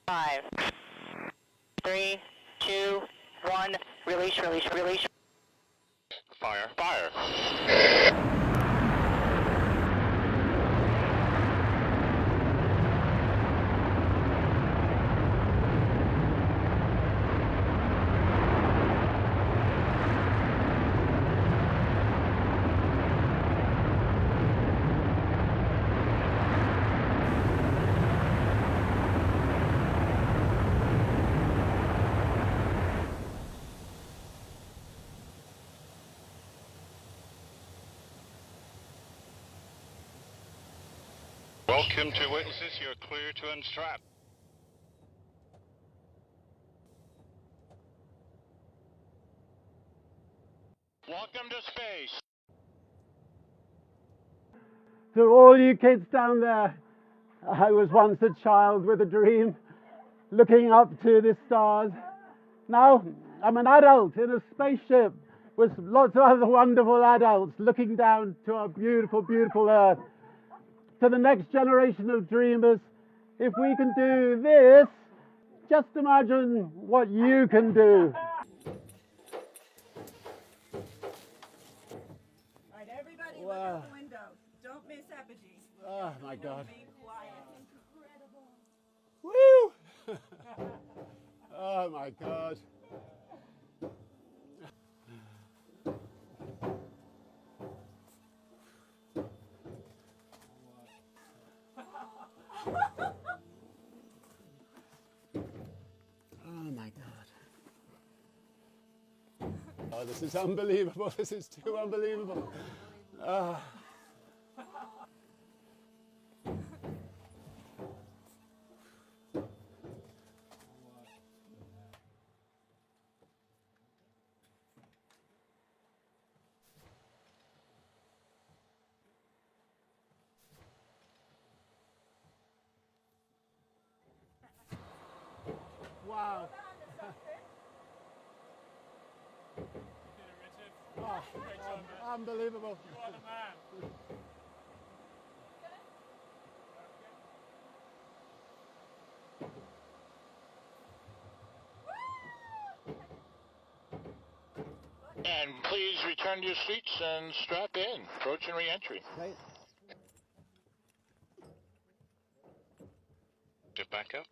5, 3, 2, 1, release, release, release. Fire, fire. Welcome to witnesses, you're clear to unstrap. Welcome to space. To all you kids down there, I was once a child with a dream, looking up to the stars. Now I'm an adult in a spaceship with lots of other wonderful adults looking down to our beautiful, beautiful Earth. To the next generation of dreamers, if we can do this, just imagine what you can do. All right, everybody, look out the window. Don't miss apogee. Oh my God. Be quiet. Woo! Oh my God. Oh my God. Oh, this is unbelievable. This is too unbelievable. Wow. Unbelievable. You are the man. And please return to your seats and strap in. Approach and re-entry. Okay. Get back up.